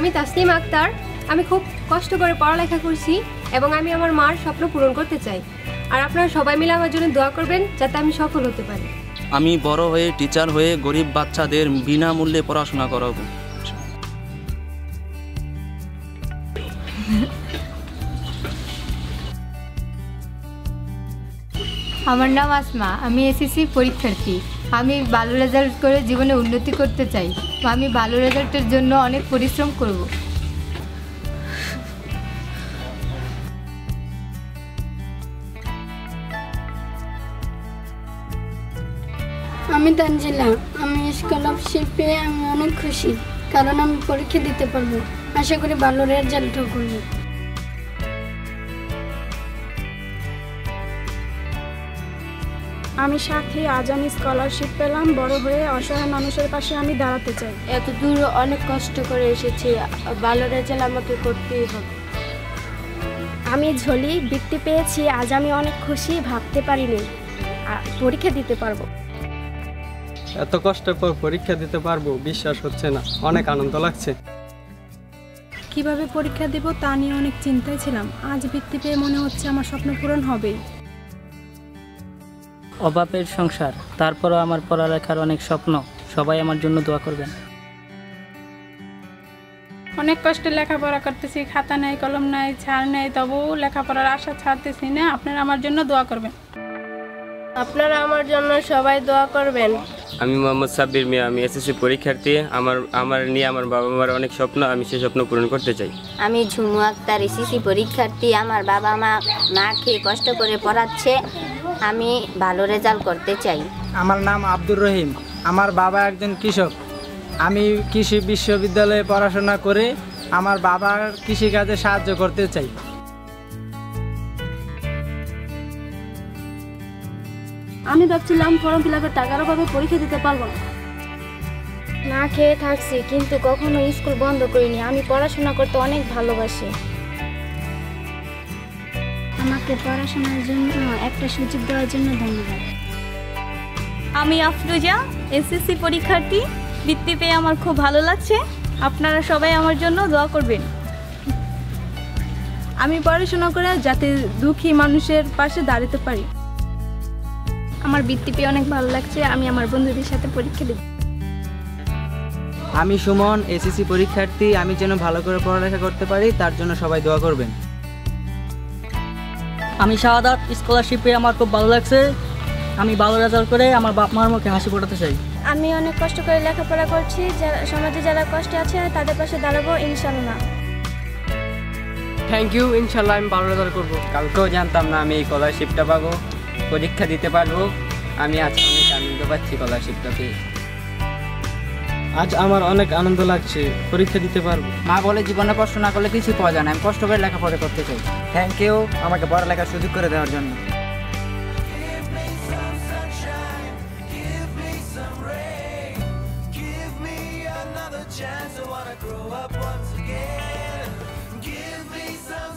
আমি তাসনিম আক্তার। আমি খুব কষ্ট করে পড়ালেখা করছি এবং আমি আমার মার স্বপ্ন পূরণ করতে চাই। আর আপনারা সবাই মিলে আমার জন্য দোয়া করবেন যাতে আমি সফল হতে পারি। আমি বড় হয়ে টিচার হয়ে গরিব বাচ্চাদের বিনামূল্যে পড়াশোনা করাবো। আমার নাম আসমা, আমি এসএসসি পরীক্ষার্থী। আমি ভালো রেজাল্ট করে জীবনে উন্নতি করতে চাই। আমি ভালো রেজাল্টের জন্য অনেক পরিশ্রম করব। আমি তানজিলা, আমি স্কলারশিপ পেয়ে আমি অনেক খুশি, কারণ আমি পরীক্ষা দিতে পারবো। আশা করি ভালো রেজাল্টও করবো। আমি সাথী, আজ আমি স্কলারশিপ পেলাম। বড় হয়ে অসহায় মানুষের পাশে আমি দাঁড়াতে চাই। এত দূর অনেক কষ্ট করে এসেছি, ভালো রেজাল্ট আমাকে করতেই হবে। আমি ঝলি, বৃত্তি পেয়েছি। আজ আমি অনেক খুশি, ভাবতে পারিনি পরীক্ষা দিতে পারবো। এত কষ্টের পর পরীক্ষা দিতে পারবো বিশ্বাস হচ্ছে না, অনেক আনন্দ লাগছে। কিভাবে পরীক্ষা দেব তা নিয়ে অনেক চিন্তায় ছিলাম। আজ বৃত্তি পেয়ে মনে হচ্ছে আমার স্বপ্ন পূরণ হবে। অভাবের সংসার, তারপরও আমার পড়ালেখার অনেক স্বপ্ন। সবাই আমার জন্য দোয়া করবেন। অনেক কষ্টে লেখাপড়া করতেছি, খাতা নাই, কলম নাই, ছাড় নেই, তবুও লেখাপড়ার আশা ছাড়তেছি না। আপনারা আমার জন্য দোয়া করবেন। আপনারা আমার জন্য সবাই দোয়া করবেন। আমি মোহাম্মদ সাব্বির মিয়া, আমি এসএসসি পরীক্ষার্থী। আমার বাবা মার অনেক স্বপ্ন, আমি সেই স্বপ্ন পূরণ করতে চাই। আমি ঝুমু আক্তার, এসএসসি পরীক্ষার্থী। আমার বাবা মা না খেয়ে কষ্ট করে পড়াচ্ছে, আমি ভালো রেজাল্ট করতে চাই। আমার নাম আব্দুর রহিম, আমার বাবা একজন কৃষক। আমি কৃষি বিশ্ববিদ্যালয়ে পড়াশোনা করে আমার বাবার কৃষিকাজে সাহায্য করতে চাই। আমি ভাবছিলাম ফর্ম ফিল আপের টাকার অভাবে পরীক্ষা দিতে পারবো না। না খেয়ে থাকছি, কিন্তু কখনো স্কুল বন্ধ করিনি। আমি পড়াশোনা করতে অনেক ভালোবাসি। আমাকে পড়াশোনার জন্য একটা সুযোগ দেওয়ার জন্য ধন্যবাদ। আমি আফরোজা, এসএসসি পরীক্ষার্থী। বৃত্তি পেয়ে আমার খুব ভালো লাগছে। আপনারা সবাই আমার জন্য দোয়া করবেন। আমি পড়াশোনা করে যাতে দুঃখী মানুষের পাশে দাঁড়াতে পারি। আমার বৃত্তি পেয়ে অনেক ভালো লাগছে। আমি আমার বন্ধুদের সাথে পরীক্ষা দেব। আমি সুমন, এসএসসি পরীক্ষার্থী। আমি যেন ভালো করে পড়ালেখা করতে পারি, তার জন্য সবাই দোয়া করবেন। আমি শাহাদাত, স্কলারশিপ পেয়ে আমার খুব ভালো লাগছে। আমি ভালো রেজাল্ট করে আমার বাপ মার মুখে হাসি ফোটাতে চাই। আমি অনেক কষ্ট করে লেখাপড়া করছি। সমাজে যারা কষ্টে আছে তাদের পাশে দাঁড়াবো ইনশাআল্লাহ। থ্যাংক ইউ, ইনশাল্লাহ আমি ভালো রেজাল্ট করবো। কালকেও জানতাম না আমি এই স্কলারশিপটা পাবো, পরীক্ষা দিতে পারবো। আমি আজকে অনেক আনন্দ পাচ্ছি স্কলারশিপটা পেয়ে। আজ আমার অনেক আনন্দ লাগছে, পরীক্ষা দিতে পারবো। মা বলে জীবনে কষ্ট না করলে কিছু পাওয়া যায় না। আমি কষ্ট করে লেখাপড়া করতে চাই। থ্যাংক ইউ আমাকে পড়ালেখার সুযোগ করে দেওয়ার জন্য। Chance, I wanna grow up once again. Give me some